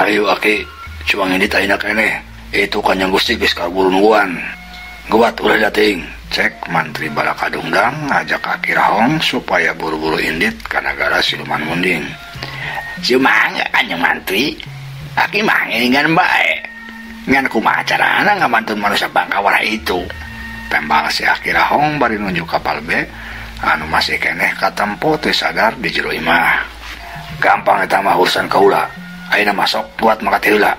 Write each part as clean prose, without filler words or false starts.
Ayo aki, cuma ini tak enak ini. Itu kan yang Gusti geus kaburu nungguan. Gawat ulah dating. Cek mantri Balakadungdang ngajak Aki Rahong supaya buru-buru indit ka nagara Siluman Munding. Sumangga kanjeng mantri. Aki mah ngiringan bae. Ngan kumaha carana ngabantun manusia Bangkawara itu. Tembal si Aki Rahong bari nunjuk kapal B anu masih keneh katempo teu sadar di jero imah. Gampang eta mah urusan kaula. Ayeuna masuk buat mangkat heula.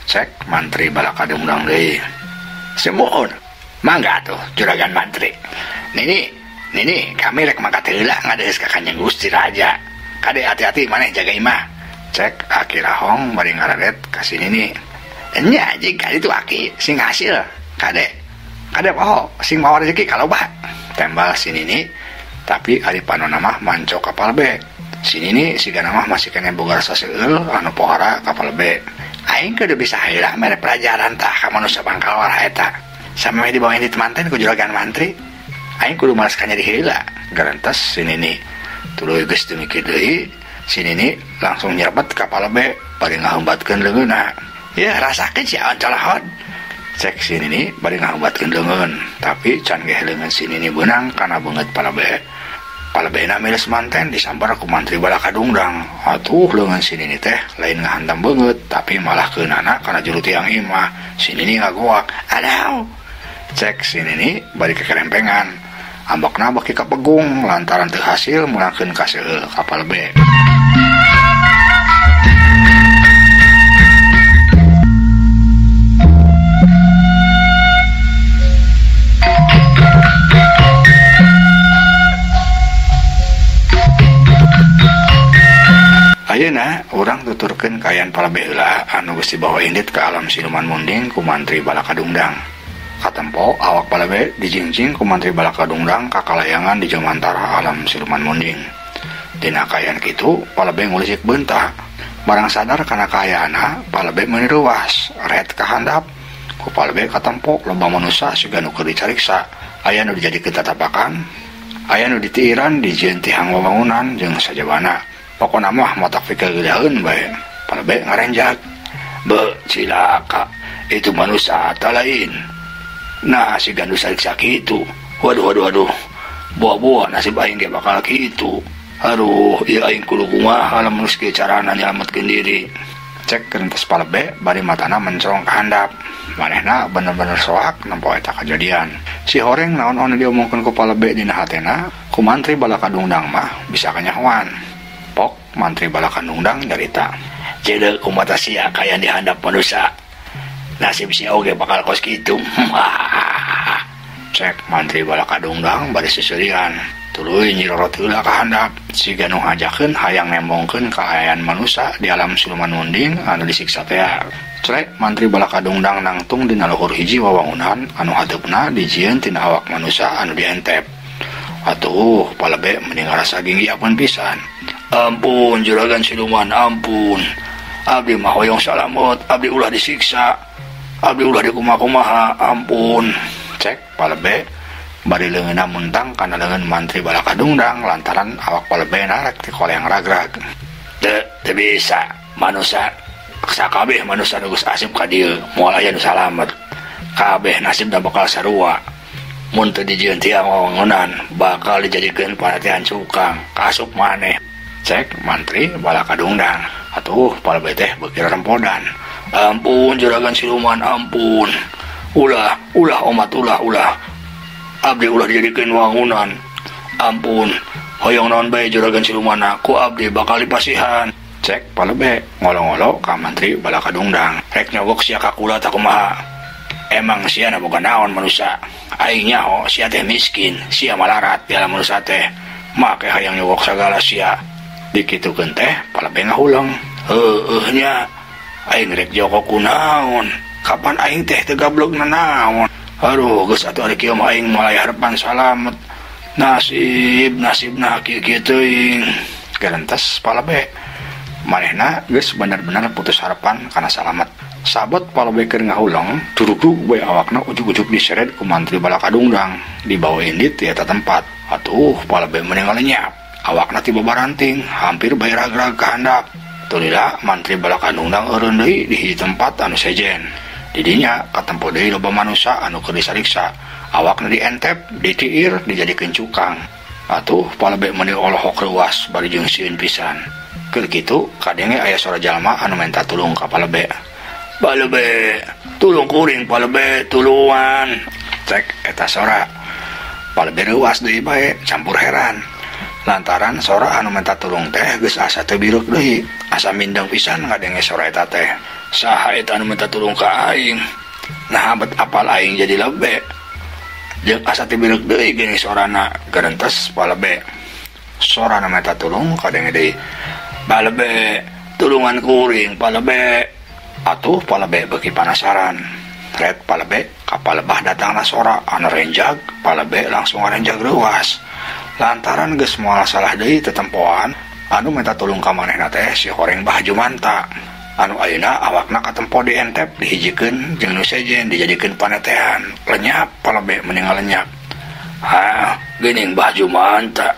Cek mantri Balakadungdang deui. Semohon. Mangga tuh juragan mantri. Nini kami rek mangkat heula ngadeus ka Kanjeng Gusti Raja. Kade hati-hati maneh jaga imah. Cek Aki Rahong bari ngaradet ka si Nini. Nya jika itu Aki sing hasil. Kade poho sing mawa rezeki kaloba. Tembal si Nini. Tapi ari panonna mah manco kapal B. Si Nini sigana mah masih kena boga rasa seueul anu pohara kapal B. Aing kudu bisa heula mere pelajaran tah ka manusia Bangkawara eta. Sampai di bawah ini temanten ku juragan mantri. Aing kudu malas ka nyari heula. Garantos si Nini. Tuluy geus teu mikir deui, si Nini langsung nyerbet kapal B bari ngaheumbatkeun leungeunna. Ya rasakeun si aon colahon. Cek si Nini bari ngaheumbatkeun leungeun, tapi can ge leungeun si Nini beunang kana beungeut pala B. Pala B-na miles manten disambar ku mantri Balakadungdang. Atuh leungeun si Nini teh lain ngahantam beungeut, tapi malah keunana kana juru tiang imah. Si Nini ngagoak, "Aduh." Cek si Nini bari kekerempengan. Ambakna beki kapegung lantaran teu hasil mulangkeun ka seueul kapal B. Ayeuna urang tuturkeun kayaan pala B heula anu geus dibawa indit ka alam Siluman Munding ku mantri Balakadungdang. Katempo awak pala B dijingjing ku mantri Balakadungdang ka kalayangan di jemantara alam Siluman Munding. Dina kayaan kitu pala B ngulisik beunta. Barang sadar kana kayaana pala B meuni ruas ret ka handap. Ku pala B katempo loba manusia siga nu keur dicariksa. Aya nu dijadikeun tatapakan, aya nu ditiiran dijieun tihang wewangunan jeung sajabana. Pokona mah matak pikir geudaheun bae. Pala B ngarenjak. "Be, cilaka. Itu manusia ta lain. Nah, si gandu sariksa kitu. Waduh. Buah-buah nasib aing ge bakal kitu. Aduh, ieu aing kudu kumaha lamun geus kieu carana nyelametkeun diri." Cek kerentas pala B bari matana mencong ka handap. Manehna bener-bener soak nempo eta kejadian. Si horeng naon-naon diomongkeun ku pala B dina hatena, ku mantri Balakadungdang mah bisa kanyahoan. Pok mantri Balakadungdang nyarita. Cedeuk umata sia kaya di handap manusia. Nasib si oge bakal kos kitu. Cek mantri Balakadungdang bari seserian. Tuluy nyirorot heula ka handap. Siga nu ngajakeun hayang nembongkeun kaayaan manusia di alam Siluman Munding anu disiksa teh. Cek mantri Balakadungdang nangtung dina luhur hiji wawangunan anu hadeupna dijieun tina awak manusia anu dientep. Atuh, pala B mending ngarasa ginggiakeun pisan. "Ampun juragan Siluman, ampun. Abdi mah hoyong salamet, abdi ulah disiksa. Abdi ulah dikumaha-kumaha, ampun." Cek pala B bari leungeunna muntang kana leungeun mantri Balakadungdang lantaran awak pala B na rek tikoleang ragrag. Teu bisa, manusia sakabeh manusia nu geus asip ka dieu moal aya nu salamet. Kabeh nasibna bakal sarua. Mun teu dijieun tiang wewangunan bakal dijadikeun panatihan cukang kasup maneh. Cek mantri Balakadungdang. Atuh pala B teh beuki rempodan. "Ampun juragan Siluman, ampun. Ulah omat ulah. Abdi ulah dijadikeun wewangunan. Ampun. Hoyong naon bae juragan Siluman, ku abdi bakal dipasihan." Cek pala B ngolo-ngolo ka mantri Balakadungdang. "Rek nyogok sia ka kula tah kumaha? Emang sia na boga naon manusia? Aing nyaho sia teh miskin, sia malarat di alam manusia teh. Make hayang nyogok sagala sia." Dikitukeun teh pala B ngahulang. Nya. Aing rek joko kunaon? Kapan aing teh teu gablogna naon? Aduh, geus atuh ari kieu mah aing mulai harapan salamet. Nasibna kieu teuing." Gerentas pala B. Manehna geus bener-bener putus harapan kana salamet. Sabot pala B keur ngahulang, durug-durug bae awakna ujug-ujug diseret ku mantri Balakadungdang dibawa indit di eta tempat. Atuh pala B meunang lenyap. Awakna tiba baranting, hampir bae ragrag ka handap. satulila mantri balakadungdang eureun deui di hiji tempat anu sejen. Didinya katempo deui loba manusa anu keur disariksa, awakna dientep, ditiir, dijadikeun cukang. Atuh palebe meuni olohok reuas bari jeung sieun pisan. Keur kitu kadenge aya sora jalma anu minta tulung ka palebe. "Palebe, tulung kuring palebe, tuluan." Cek eta sora. Palebe reuas deui bae, campur heran. Lantaran sora anu minta tulung teh geus asa teu biruk deui, asa mindeng pisan ngadenge sora eta teh. "Saha eta anu minta tulung ka aing? Nah bet apal aing jadi lebe?" Jeung asa teu biruk deui geuning sorana, garentes palebe. Sora anu minta tulung kadenge deui. "Palebe, tulungan kuring palebe." Atuh palebe beuki panasaran. Red palebe ka palebah datangna sora anu renjag, palebe langsung ngarenjag reuas. Lantaran geus moal salah deui tetempoan anu minta tulung ka manehna teh si horeng Bah Jumanta. Anu ayeuna awakna katempo dientep, dihijikeun jeung nu sejen dijadikeun panetehan. Lenyap palebe meninggal lenyap. "Hah, geuning Bah Jumanta.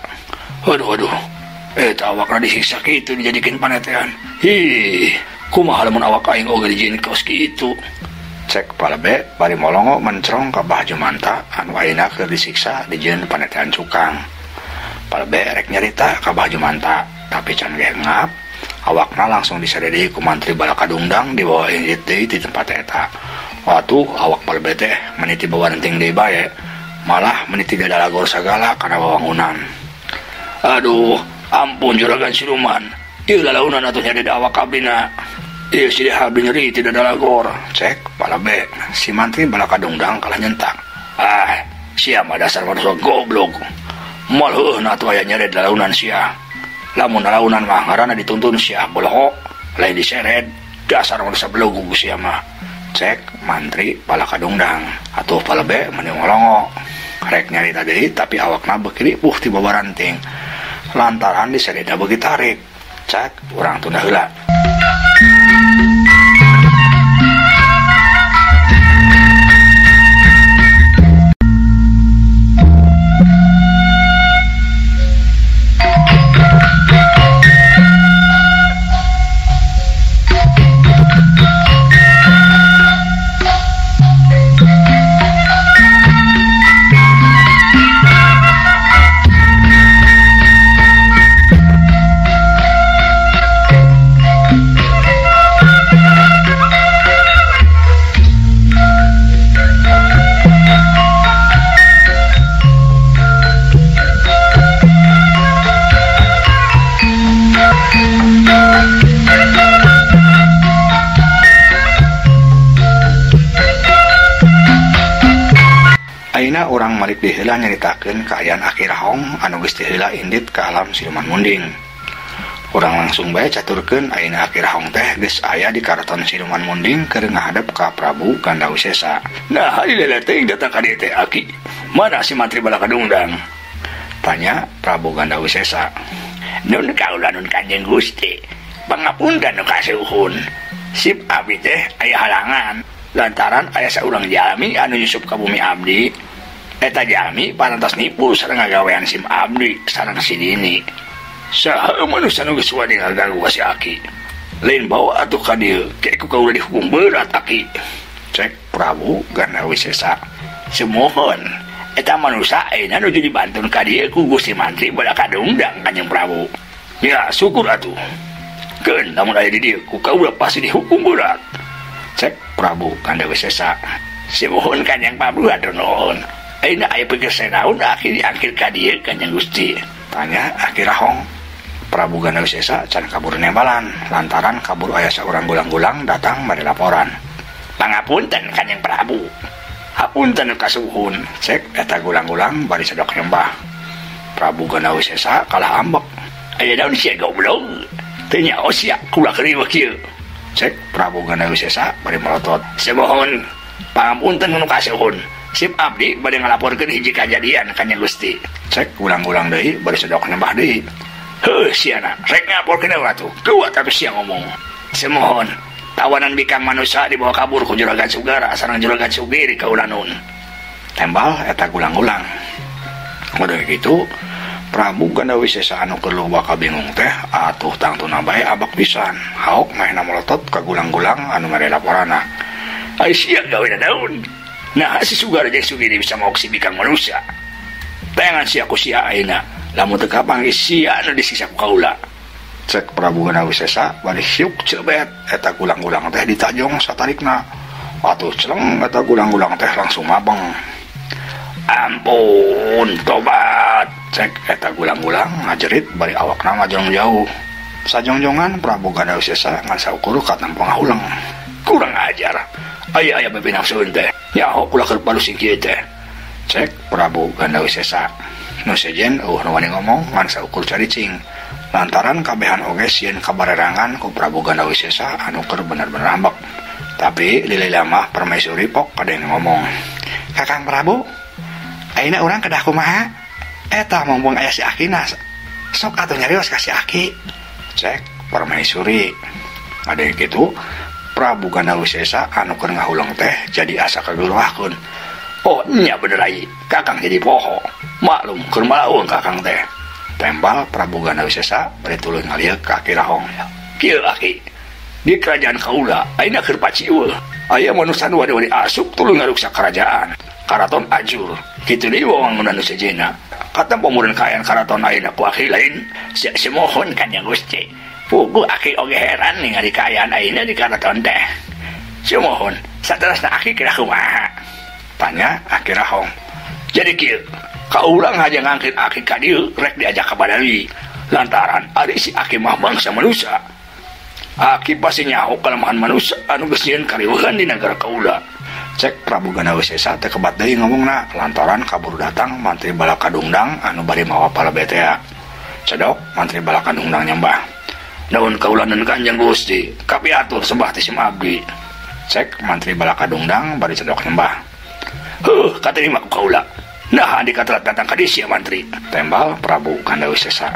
Waduh, eta awakna disiksa kitu dijadikeun panetehan. Hi, kumaha lamun awak aing oge dijieun kos kitu?" Cek palebe bari molongo mencrong ka Bah Jumanta anu ayeuna keur disiksa dijieun panetehan cukang. Palebe rek nyarita ka Bah Jumanta, tapi can ge ngap. Awakna langsung disadedi ku mantri balakadungdang dibawa indit deui di tempat eta. Watuh awak palebe teh meniti bawarenting deui bae, malah meniti dadalagor sagala kana wawangunan. "Aduh, ampun juragan siluman. Ieu lalaunan atuh nyaded awak abdina. Ieu si abdi nyeri ti dadalagor." Cek palebe, si mantri balakadungdang kalah nyentak. "Ah, sia mah dasar manusia goblok. Moal heueuna atuh aya nyaded lalaunan sia. Lamun lalaunan mah ngaranna dituntun sia bolho, lain diseret, dasar manusia belogu sia mah." Cek mantri balakadungdang. Atuh palebe meuni ngolongo. Rek nyarita deui tapi awakna beuki ripuh ti babaranting. Lantaran disereda beuki tarik. Cek urang tunda heula. Ayeuna urang malik di heula nyaritakeun kaayaan Aki Rahong anu geus di heula indit ka alam siluman munding. Urang langsung bae caturkeun ayeuna Aki Rahong teh geus aya di karaton siluman munding keur ngadep ka Prabu Gandawisesa. "Nah, ieu teh datang ka dieu teh Aki. Mana si mantri balakadungdang?" tanya Prabu Gandawisesa. "Nun kaula nun Kanjeng Gusti. Pangapunten nu kasuhun. Sip abdi teh aya halangan lantaran aya saurang jalmi anu nyusup ka bumi abdi. Eta jalmi parantos nipu sareng ngagawean sim abdi sareng si Dini. Saha manusia nu geus wani ngaganggu ka si Aki? Lain bawa atuh ka dieu, keku kaula dihukum berat Aki." Cek Prabu Gandawisesa. "Semohon, eta manusia ayeuna nuju dibantun ka dieu ku Gusti Mantri Balakadungdang Kanjeng Prabu." "Ya, syukur atuh. Keun lamun aya di dieu ku kaula pasti dihukum berat." Cek Prabu Gandawisesa. "Semohon Kanjeng Prabu atuh nuhun. Ayeuna aya pikir sanaon Aki diangkir ka dieu Kanjeng Gusti?" tanya Aki Rahong. Prabu Gandawisesa can kabur nembalan lantaran kabur aya saurang gulang-gulang datang bari laporan. "Pangapunten Kanjeng Prabu. Hapunten kasuhun." Cek eta gulang-gulang bari sedok nyembah. Prabu Gandawisesa kalah ambek. "Aya daun sia goblok. Teu nyaho sia kula kriweuh kieu." Cek Prabu Gandawisesa bari melotot. "Semohon pangapunten nu kasuhun. Sip abdi bade ngalaporkeun hiji kajadian Kanjeng Gusti." Cek gulang-gulang deui bari sedok nyembah deui. "Heuh siana, rek ngalaporkeun atuh. Kuat atuh sia ngomong. Semohon tawanan bikang manusia dibawa kabur ku Juragan Sugara sareng Juragan Sugiri kaula nun." Tembal eta gulang-gulang. Udah gitu Prabu Gandawisesa anu keur loba kabingung teh atuh tangtuna bae abak pisan haok maehna melotot ka gulang-gulang anu mere laporana. Ai sia gawe daun. Nah si Sugar jeung Sugiri bisa mau si bikang manusia. Tengan sia ku sia ayeuna. Lamun teu kapanggih sia anu disiksa ku kaula. Cek Prabu Gandawisesa bari siuk cebet eta gulang-gulang teh ditajong satarikna. Atuh celeng eta gulang-gulang teh langsung mabeng. Ampun, tobat. Cek eta gulang-gulang ngajerit bari awakna ngajong jauh. Sajongjongan Prabu Gandawisesa ngan saukur ka tampang haulang. Kurang ajar. Aya bebe nafsueun teh. Nyaho kula keur palusing kieu teh. Cek Prabu Gandawisesa. Nu sejen nu wani ngomong ngan saukur caricing. Lantaran kabehan oge sieun kabarerangan ku Prabu Gandawisesa anu keur bener-bener hambek. Tapi lila mah permaisuri pok kadeng ngomong. Kakang Prabu, ayeuna urang kedah kumaha? Eta mumpung aya si Akina. Sok atuh nyarios ka si Aki. Cek permaisuri. Ade kitu Prabu Gandawisesa anu keur ngahulang teh jadi asa kageluahkeun. Oh nya bener ai, kakang jadi poho. Maklum keur malaung kakang teh. Tembal Prabu Gandawisesa bari tuluy ngalieu ka Aki Rahong. Kieu Aki, di kerajaan kaula ayeuna keur pacieuh. Aya manusia nu wadi-wadi asup tuluy ngaruksa kerajaan. Karaton ajur. Kitu deui wawangunan nu sejenna. Kata pemureun kaayaan karaton ayeuna ku Aki lain, sia mohon Kanjeng Gusti. Pugu Aki oge heran ningali kaayaan ayeuna di karaton teh. Sia mohon, saterusna Aki kira kumaha? Tanya Aki Rahong. Jadi kieu, kaula ngajak ngangkit Aki ka dieu rek diajak ka Badawi. Lantaran ari si Aki mah bangsa manusia. Aki pasti nyaho kelemahan manusia anu geus nyieun karieuhan di negara kaula. Cek Prabu Gandawisesa teh kebat deui ngomongna lantaran kaburu datang Mantri Balakadungdang anu bari mawa palebe teh. Cedok Mantri Balakadungdang nyembah. Naon kaulanan Kanjeng Gusti, kapiatur sembah ti sim abdi. Cek Mantri Balakadungdang bari cedok nyembah. Katerima ku kaula. Nah andi katelat datang ka dieu sia mantri. Tembal Prabu Gandawisesa.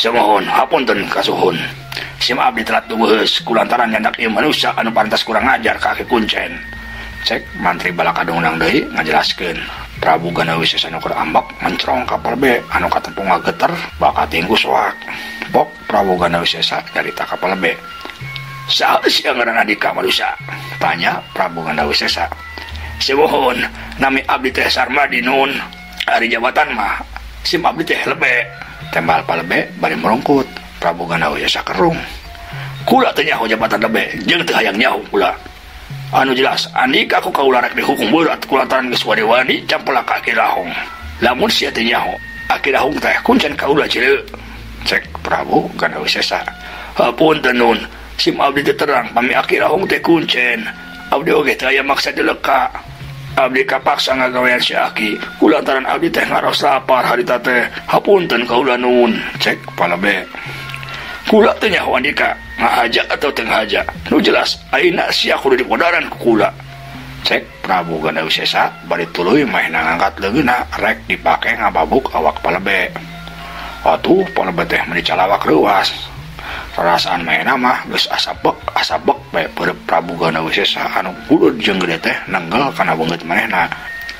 Samohon hapunten kasuhun. Sim abdi telat tubeus kulantaran nyandak ieu manusia anu pantas kurang ajar ka Aki Kuncen. Cek Mantri Balakadungdang deui ngajelaskeun. Prabu Gandawisesa nu keur ambak mencrong ka palebe anu katempung ngageter bakat tinggu soak. Pok Prabu Gandawisesa nyarita ka palebe. Saha sia ngaranna dika manusia? Tanya Prabu Gandawisesa. Samohon nami abdi teh Sarmadi nun. Ari jabatan mah sim abdi teh lebe. Tembal palebe bari merungkut. Prabu Gandawisesa kerung. Kula teh nyaho jabatan lebe jeung teu hayang nyaho kula. Anu jelas andika ku kaula rek dihukum berat kulantaran geus wani-wani campelak ka Aki Rahong. Lamun sia teh nyaho Aki Rahong teh kuncen kaula cieu. Cek Prabu Gandawisesa. Hapunten nun, sim abdi teh terang pami Aki Rahong teh kuncen. Abdi oge teh aya maksa dileka. Abdi kapaksa ngagawean si Aki kulantaran abdi teh ngaros lapar harita teh. Hapunten kaula nun. Cek palebe. Kula teh nyaho andika ngahaja atau teu ngahaja. Nu jelas ayeuna sia kudu dipodaran ku kula. Cek Prabu Gandawisesa bari tuluy maehna ngangkat leungeunna rek dipake ngababuk awak palebe. Atuh palebe teh meuni calawak reuas. Rarasaan maehna mah geus asabek bae peureup Prabu Gandawisesa anu kulud jeung gede teh nenggel kana beungeut manehna.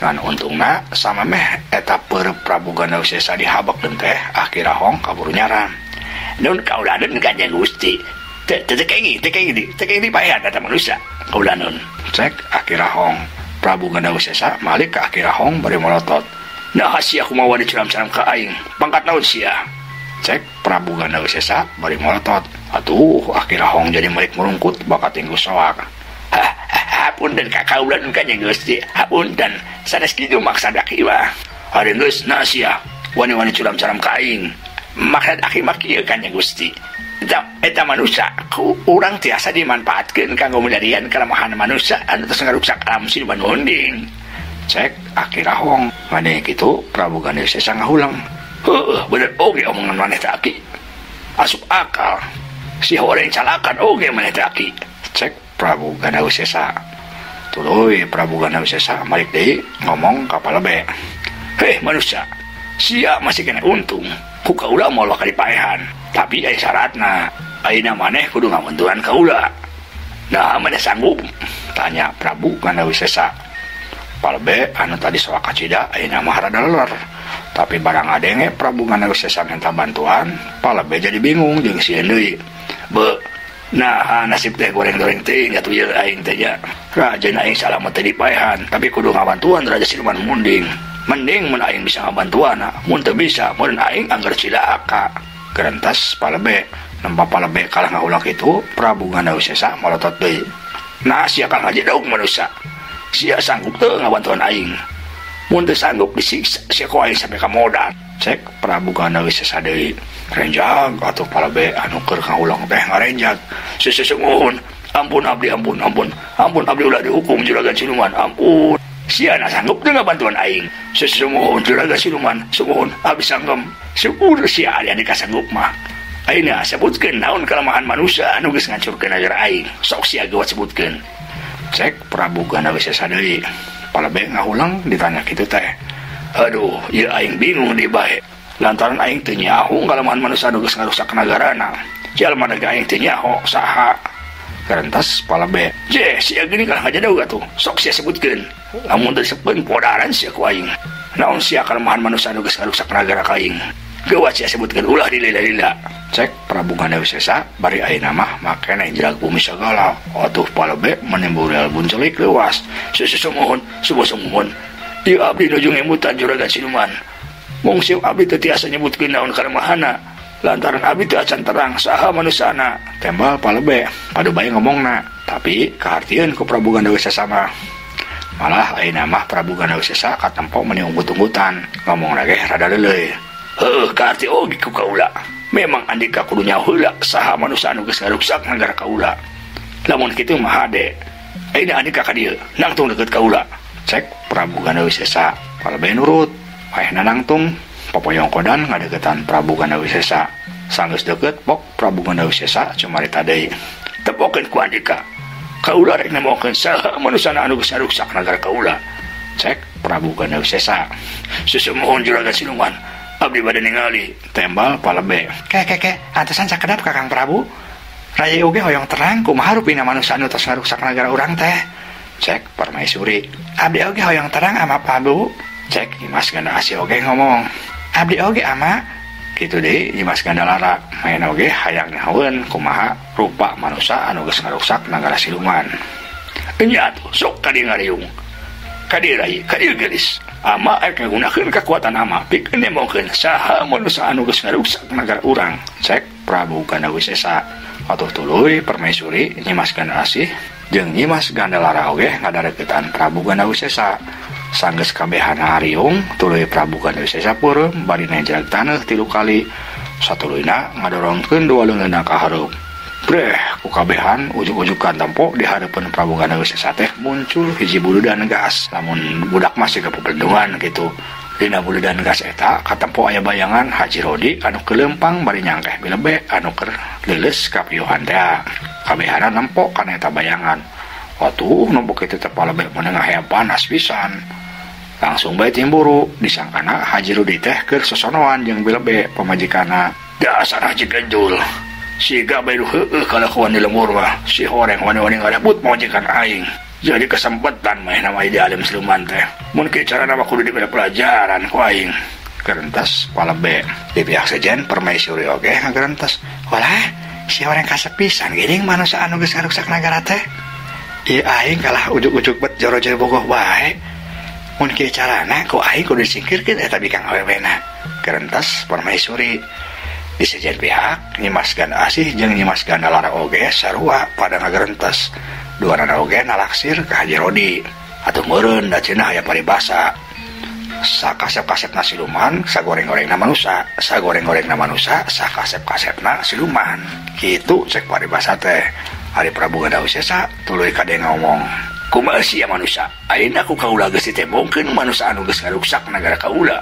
Ngan untungna samemeh eta peureup Prabu Gandawisesa dihabekkeun teh Aki Rahong kaburu nyaran. Nun kaulanan Kanjeng Gusti. Tekeng paehan eta manusia. Kaulanan. Cek Aki Rahong. Prabu Gandawisesa malik ka Aki Rahong bari melotot. Nah sia kumaha dicuram-curam ka aing. Pangkat naon sia? Cek Prabu Gandawisesa bari melotot. Atuh Aki Rahong jadi malik merungkut bakat tinggu soak. Hapunten ka kaulanan Kanjeng Gusti. Hapunten. Sanes kitu maksud Aki mah. Ari geus na sia wani-wani curam-curam ka aing. Maksud Aki mah kieu Kanjeng Gusti. Eta manusia ku urang tiasa dimanfaatkeun kanggo medarian kelemahan manusia anu tos ngaruksak alam siluman munding. Cek Aki Rahong. Mane kitu Prabu Gandawisesa ngahulang. Bener oge omongan maneh teh Aki. Asup akal. Si horeng calakan oge maneh teh Aki. Cek Prabu Gandawisesa. Tuluy Prabu Gandawisesa malik deui ngomong ka palebe. Heh manusia, sia masih kena untung. Ku kaula moal ka dipaehan. Tapi aya syaratna. Ayeuna maneh kudu ngamunduran kaula. Nah, maneh sanggup? Tanya Prabu Gandawisesa. Palebe anu tadi soak kacida ayeuna mah rada leler. Tapi barang adenge Prabu Ganawisesa minta bantuan, Palebe jadi bingung jeung sieun deui. Be, nah nasib teh goreng-goreng teh atuh ieu aing teh nya. Rajeun aing salamet teh dipaehan, tapi kudu ngabantuan Raja Siluman Munding. Mending mun aing bisa ngabantuanna, mun teu bisa mun aing anggar cilaka. Gerentas Palebe, nempa Palebe kalah ngaulang itu, Prabu Ganawisesa malotot deui. Nah sia kalah ngajedaug manusia. Sia sanggup teu ngabantuan aing. Mun teu sanggup disiksa sia ku aing sampai ka modal. Cek Prabu Ganawisesa deui. Renjag atuh Palebe anu keur ngaulang teh ngarenjag. Sesungguhun, ampun abdi ampun abdi ulah dihukum Juragan Siluman, ampun. Sia na sanggup teu ngabantuan aing. Sesungguhun Juragan Siluman, sungguhun abdi sanggem. Syukur sia aya dikasanggup mah. Ayeuna sebutkeun naon kelemahan manusia anu geus ngancurkeun nagara aing. Sok sia geuwat sebutkeun. Cek Prabu Ganawisesa deui. Palebe ngahulang ditanya kitu teh. Aduh, ieu aing bingung di bae. Lantaran aing teu nyaho kelemahan manusia anu geus ngarusak nagarana. Jalma daga aing teu nyaho saha. Gerentas Palebe. Je, sia gini kalah ngajedaug atuh. Sok sia sebutkeun. Lamun teu disebutkeun podaran sia ku aing. Naon sia kelemahan manusia anu geus ngarusak nagara ka aing. Geuwat sia sebutkeun ulah dilila-lila. Cek Prabu Ganawisesa bari ayeuna mah make nenjrak bumi sagala. Atuh Palebe menimbul buncelik leuwas. Sesungguhun, subuh-subuhun. Ieu abdi nuju ngemutan Juragan Siluman. Mung sieu abdi teu tiasa nyebutkeun naon kalemahanna. Lantaran abdi teu acan terang saha manusana. Tembal Palebe padu bae ngomongna, tapi kahartieun ku Prabu Ganawisesa mah. Malah ayeuna mah Prabu Ganawisesa katempo meuni unggut-unggutan. Ngomongna ge rada leuleuy. Heuh, kaarti oge ku kaula. Memang andika kudu nyaho heula saha manusia anu geus ngarusak nagara kaula. Lamun kitu mah hade. Ayeuna andika ka dieu, nangtung deukeut kaula. Cek Prabu Ganawisesa. Palebe nurut. Ayeuna nangtung popoyong kodan ngadeuketan Prabu Ganawisesa. Sanggeus deukeut pok Prabu Ganawisesa cumarita deui. Tepokeun ku andika. Kaula rek nemokeun saha manusia anu geus ngarusak nagara kaula. Cek Prabu Ganawisesa. Susumohon Juragan Siluman. Abdi bade ningali. Tembal Palebe. Ke antesan sakedap Kakang Prabu. Raya oge hoyong terang kumaha rupina manusia anu tos ngarusak nagara urang teh. Cek Permaisuri. Abdi oge hoyong terang ama Prabu. Cek Nyimas Ganda Asih oge ngomong. Abdi oge ama. Kitu deui Nyimas Gandalara. Main oge hayang nyahoeun kumaha rupa manusia anu geus ngarusak nagara Siluman. Nya atuh sok ka dieu ngariung. Ka dieu rai, ka dieu geulis. Ama rek ngagunakeun kekuatan ama pikeun nemokeun saha manusia anu geus ngarusak nagara urang. Cek Prabu Ganawisesa. Atuh tuluy Permaisuri Nyimas Ganda Asih jeung Nyimas Gandalara oge ngadareukeutan Prabu Ganawisesa. Sanggeus kabehana hariung tuluy Prabu Ganawisesa peureum bari nenjrak taneuh 3 kali. Satuluyna ngadorongkeun dua leungeunna ka hareup. Breh ku kabehan ujug-ujugan tempo di hareupeun Prabu Ganawisesa teh muncul hiji buludan gas. Lamun budak masih kepepelendungan gitu. Dina buludan gas eta katempo aya bayangan Haji Rodi anu kelempang bari nyangkeh bilebe anu keur leuleus ka pieuhan teh. Kabehana nempo kana eta bayangan. Watuh nu kitu teh Palebe meunang aya panas pisan. Langsung bae timburu disangkana Haji Rodi teh keur sosonoan jeung bilebe pamajikanna. Dasar Haji Genjul. Siga bae heueuh kalakuan di lembur mah. Si horeng wani-wani ngarebut majikan aing. Jadi kesempatan mah nama ide alim Siluman teh. Mun kieu carana mah kudu diberi pelajaran ku aing. Gerentas Palebe. Di pihak sejen Permaisuri oge ngagerentas. Walah, si horeng kasepisan geuning manusia anu geus ngarusak nagara teh. Ieu aing kalah ujug-ujug bet joro-joro bogoh bae. Mun kieu carana ku aing kudu disingkirkeun eta bikang awewena. Gerentas Permaisuri. Di sejen pihak Nyimas Ganda Asih jeung Nyimas Gandalara oge sarua pada ngagerentas. Duanana oge nalaksir ka Haji Rodi. Atuh meureun da cenah aya paribasa. Sakasep-kasepna Siluman sagoreng-gorengna manusia, sagoreng-gorengna manusia sakasep-kasepna Siluman. Kitu cek paribasa teh. Ari Prabu Ganawisesa tuluy kade ngomong. Kumaha sia manusia? Ayeuna ku kaula geus ditembongkeun manusia anu geus ngarusak nagara kaula.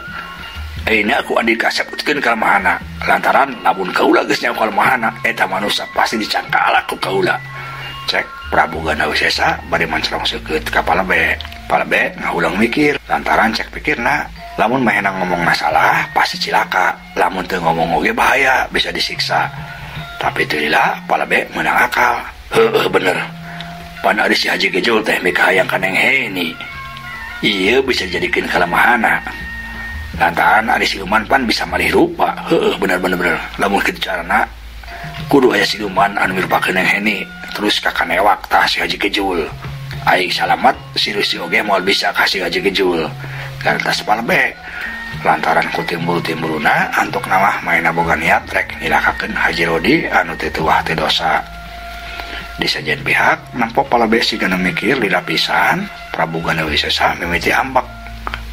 Ayeuna aku andika sebutkeun kalemahanna. Lantaran lamun kaula geus nyaho kalemahanna eta manusia pasti dicangkala ku kaula. Cek Prabu Ganawisesa bari mancrong seukeut ka Palebe. Palebe ngahulang mikir lantaran cek pikirna lamun mahena ngomong masalah pasti cilaka, lamun teu ngomong oge bahaya bisa disiksa. Tapi teu lila Palebe meunang akal. Heueuh bener. Pan ari si Haji Genjul teh mika hayang ka Neng Heni. Ieu bisa jadikeun kalemahanna. lantaran ada siluman pan bisa malih rupa. Bener lamun kitu carana kudu aya siluman anu mirupakeun yang heni terus kakanewak tah si Haji Kejul aing salamat si Rusi oge moal bisa kasih Haji Kejul lantas palebe lantaran ku timbul-timbuluna antuk namah maina boga niat rek nilakakeun Haji Rodi anu teu tuah teu dosa. Di sajian pihak nampo palebe sigana mikir lila pisan Prabu Gana Wisesa mimiti ambak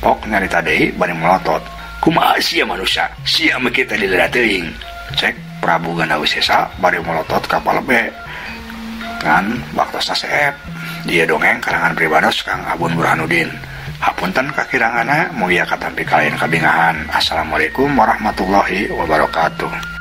pok nyarita deui bari melotot kumaha sia manusia sia mikir teh lila teuing cek Prabu Gana Wisesa bari melotot ka palebe ngan baktosna seep dia dongeng karangan Pribados Kang Abun Burhanuddin. Hapunten kakirangana mugia katampi kalian kabingahan. Assalamualaikum warahmatullahi wabarakatuh.